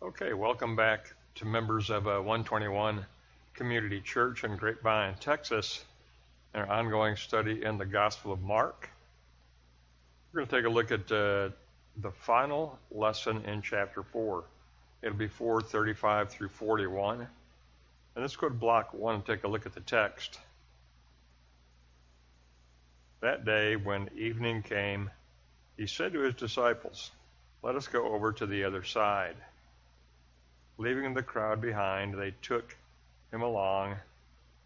Okay, welcome back to members of 121 Community Church in Grapevine, Texas, and our ongoing study in the Gospel of Mark. We're going to take a look at the final lesson in chapter 4. It'll be 4:35 through 41. And let's go to block 1 and take a look at the text. That day, when evening came, he said to his disciples, "Let us go over to the other side." Leaving the crowd behind, they took him along,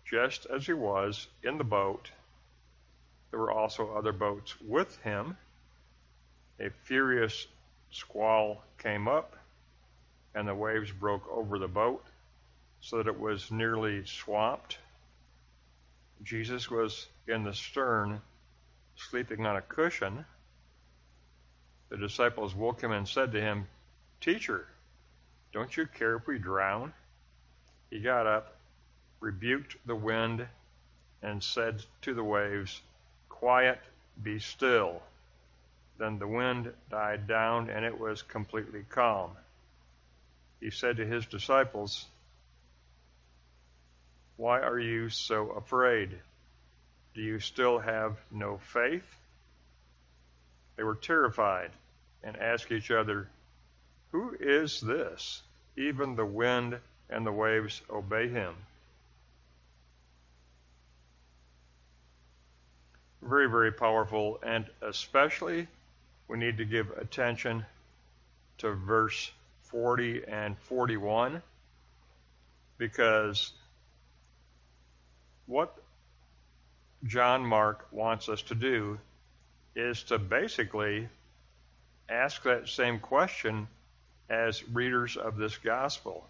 just as he was, in the boat. There were also other boats with him. A furious squall came up, and the waves broke over the boat, so that it was nearly swamped. Jesus was in the stern, sleeping on a cushion. The disciples woke him and said to him, "Teacher, don't you care if we drown?" He got up, rebuked the wind, and said to the waves, "Quiet, be still." Then the wind died down, and it was completely calm. He said to his disciples, "Why are you so afraid? Do you still have no faith?" They were terrified and asked each other, "Who is this? Even the wind and the waves obey him." Very, very powerful, and especially we need to give attention to verse 40 and 41, because what John Mark wants us to do is to basically ask that same question as readers of this gospel.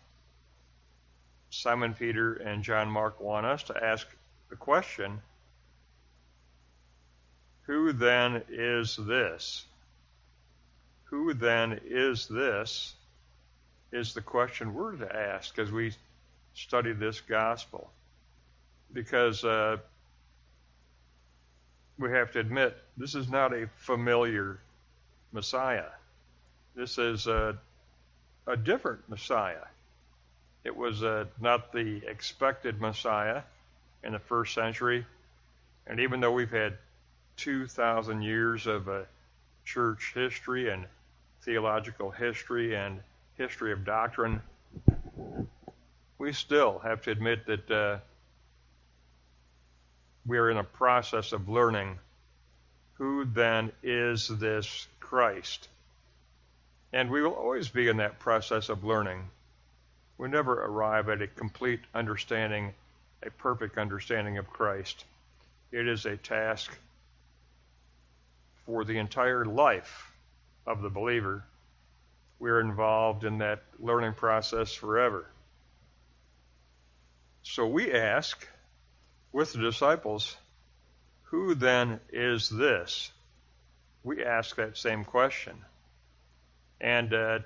Simon Peter and John Mark want us to ask the question, who then is this? Who then is this is the question we're to ask as we study this gospel. Because we have to admit, this is not a familiar Messiah. This is a different Messiah. It was not the expected Messiah in the first century. And even though we've had 2,000 years of church history and theological history and history of doctrine, we still have to admit that we are in a process of learning who then is this Christ. And we will always be in that process of learning. We never arrive at a complete understanding, a perfect understanding of Christ. It is a task for the entire life of the believer. We are involved in that learning process forever. So we ask, with the disciples, who then is this? We ask that same question. And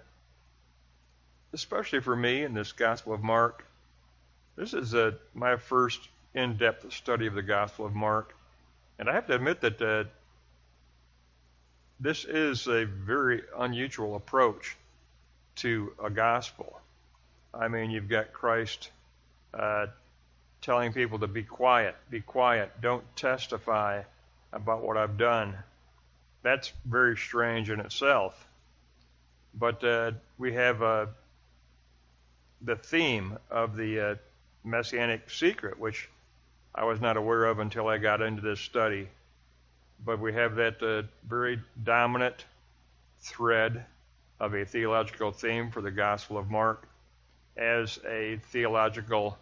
especially for me in this Gospel of Mark, this is my first in-depth study of the Gospel of Mark. And I have to admit that this is a very unusual approach to a gospel. I mean, you've got Christ telling people to be quiet, don't testify about what I've done. That's very strange in itself. But we have the theme of the Messianic secret, which I was not aware of until I got into this study. But we have that very dominant thread of a theological theme for the Gospel of Mark as a theological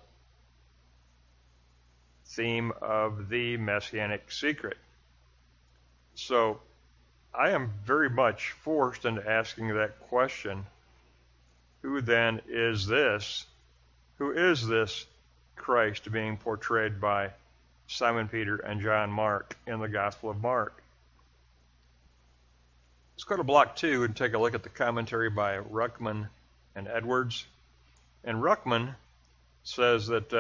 theme of the Messianic secret. So I am very much forced into asking that question, who then is this? Who is this Christ being portrayed by Simon Peter and John Mark in the Gospel of Mark? Let's go to block 2 and take a look at the commentary by Ruckman and Edwards. And Ruckman says that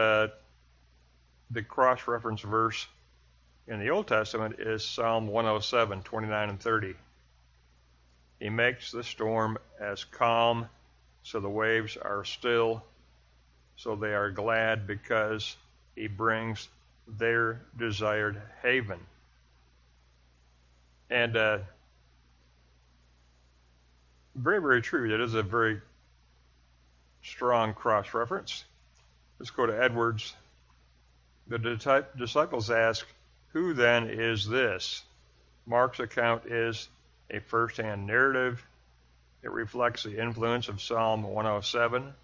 the cross-reference verse in the Old Testament is Psalm 107, 29 and 30. He makes the storm as calm so the waves are still, so they are glad because he brings their desired haven. And very, very true. That is a very strong cross-reference. Let's go to Edwards. The disciples ask, "Who then is this?" Mark's account is a first-hand narrative. It reflects the influence of Psalm 107.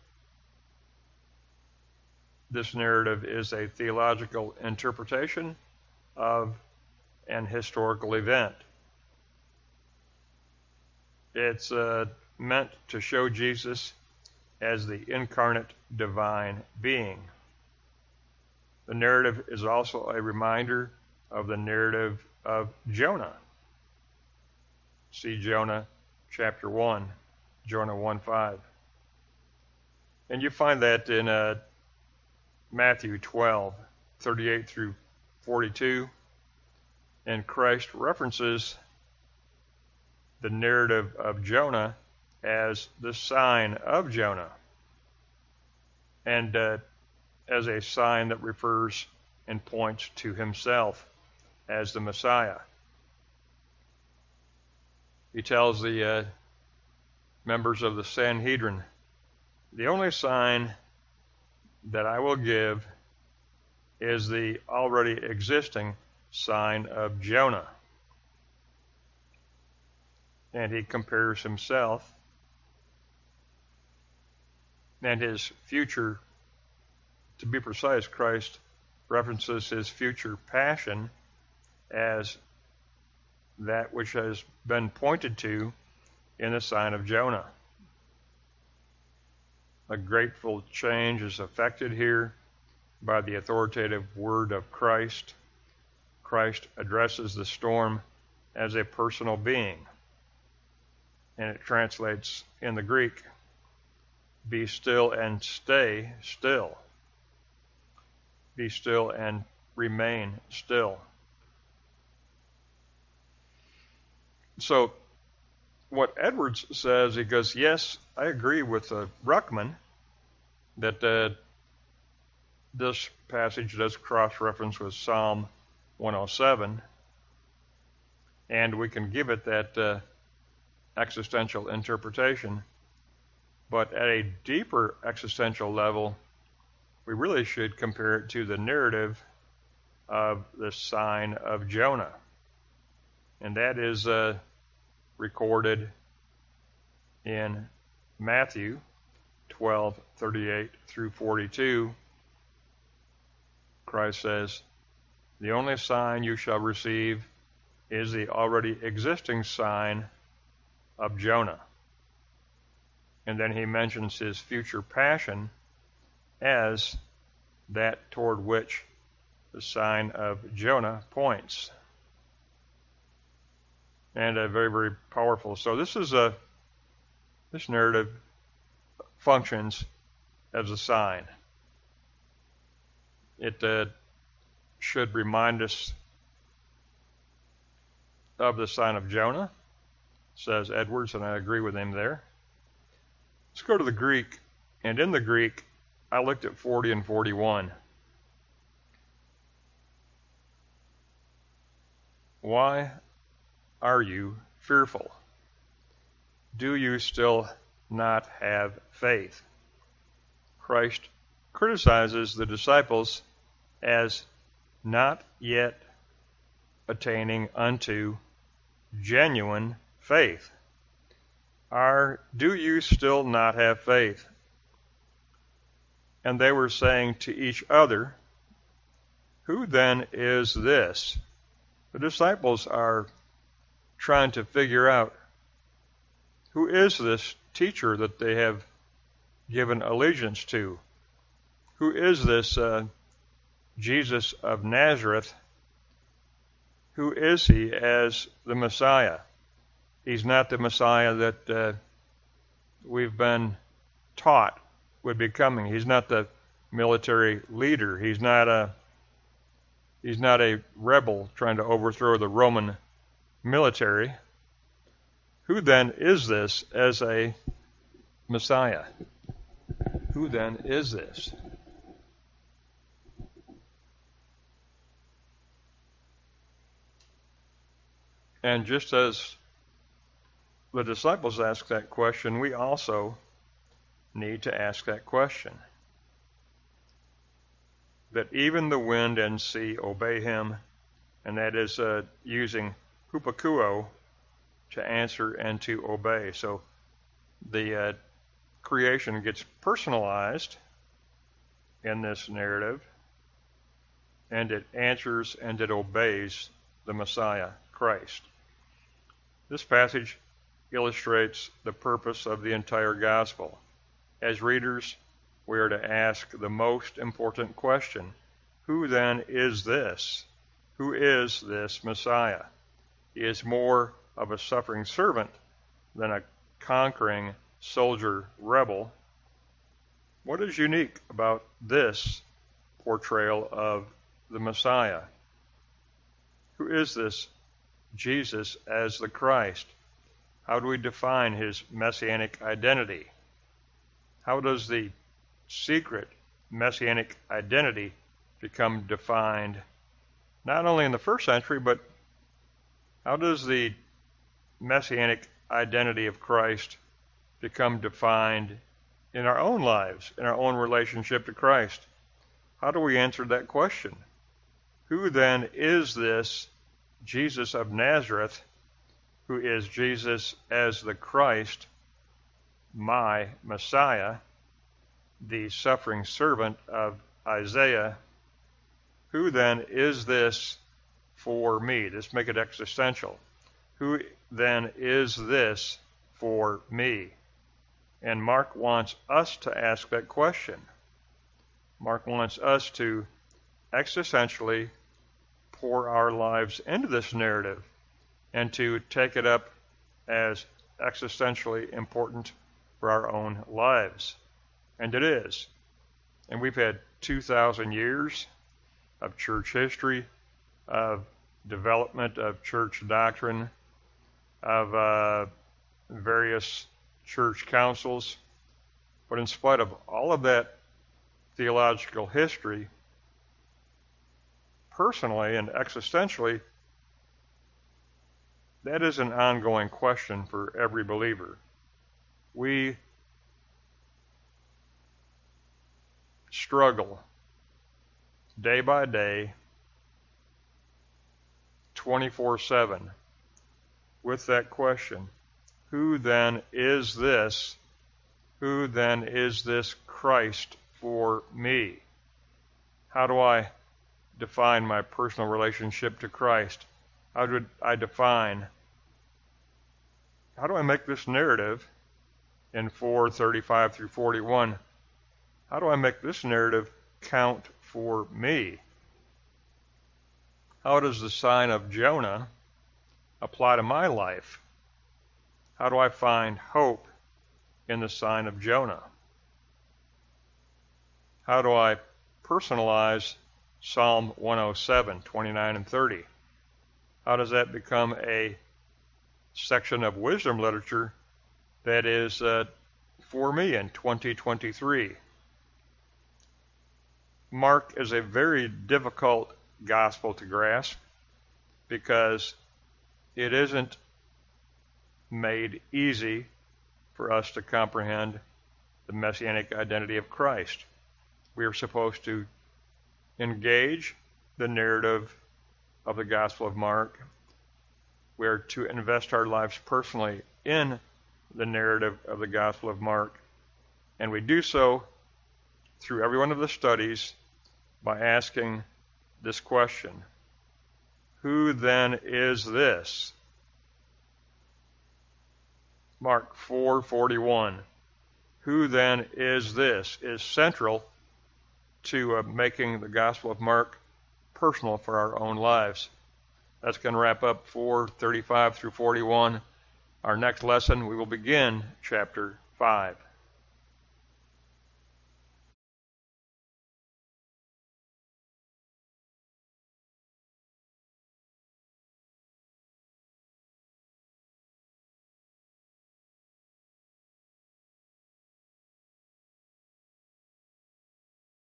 This narrative is a theological interpretation of an historical event. It's meant to show Jesus as the incarnate divine being. The narrative is also a reminder of the narrative of Jonah. See Jonah chapter 1, Jonah 1:5. And you find that in Matthew 12:38 through 42. And Christ references the narrative of Jonah as the sign of Jonah, and as a sign that refers and points to himself as the Messiah. He tells the members of the Sanhedrin, "The only sign that I will give is the already existing sign of Jonah." And he compares himself and his future. To be precise, Christ references his future passion as that which has been pointed to in the sign of Jonah. A grateful change is effected here by the authoritative word of Christ. Christ addresses the storm as a personal being, and it translates in the Greek, "Be still and stay still." Be still and remain still. So what Edwards says, he goes, yes, I agree with Ruckman that this passage does cross-reference with Psalm 107, and we can give it that existential interpretation. But at a deeper existential level, we really should compare it to the narrative of the sign of Jonah. And that is recorded in Matthew 12:38 through 42. Christ says, "The only sign you shall receive is the already existing sign of Jonah." And then he mentions his future passion as that toward which the sign of Jonah points. And very, very powerful. So this narrative functions as a sign. It should remind us of the sign of Jonah, says Edwards, and I agree with him there. Let's go to the Greek. And in the Greek, I looked at 40 and 41. Why are you fearful? Do you still not have faith? Christ criticizes the disciples as not yet attaining unto genuine faith. Do you still not have faith? And they were saying to each other, "Who then is this?" The disciples are trying to figure out, who is this teacher that they have given allegiance to? Who is this Jesus of Nazareth? Who is he as the Messiah? He's not the Messiah that we've been taught would be coming. He's not the military leader. He's not a rebel trying to overthrow the Roman military. Who then is this as a Messiah? Who then is this? And just as the disciples asked that question, we also need to ask that question. That even the wind and sea obey him, and that is using hupakuo to answer and to obey. So the creation gets personalized in this narrative, and it answers and it obeys the Messiah, Christ. This passage illustrates the purpose of the entire gospel. As readers, we are to ask the most important question: who then is this? Who is this Messiah? He is more of a suffering servant than a conquering soldier rebel. What is unique about this portrayal of the Messiah? Who is this Jesus as the Christ? How do we define his messianic identity? How does the secret messianic identity become defined not only in the first century, but how does the messianic identity of Christ become defined in our own lives, in our own relationship to Christ? How do we answer that question? Who then is this Jesus of Nazareth, who is Jesus as the Christ, my Messiah, the suffering servant of Isaiah? Who then is this for me? Let's make it existential. Who then is this for me? And Mark wants us to ask that question. Mark wants us to existentially pour our lives into this narrative and to take it up as existentially important for our own lives. And it is. And we've had 2,000 years of church history, of development of church doctrine, of various church councils. But in spite of all of that theological history, personally and existentially, that is an ongoing question for every believer. We struggle day by day, 24/7, with that question: who then is this? Who then is this Christ for me? How do I define my personal relationship to Christ? How do I make this narrative in 4:35 through 41? How do I make this narrative count for me? How does the sign of Jonah apply to my life? How do I find hope in the sign of Jonah? How do I personalize Psalm 107, 29 and 30? How does that become a section of wisdom literature that is for me in 2023? Mark is a very difficult gospel to grasp because it isn't made easy for us to comprehend the messianic identity of Christ. We are supposed to engage the narrative of the Gospel of Mark. We are to invest our lives personally in the narrative of the Gospel of Mark, and we do so through every one of the studies by asking this question: who then is this? Mark 4:41. Who then is this? Is central to making the Gospel of Mark personal for our own lives. That's going to wrap up 4:35 through 41. Our next lesson, we will begin chapter 5.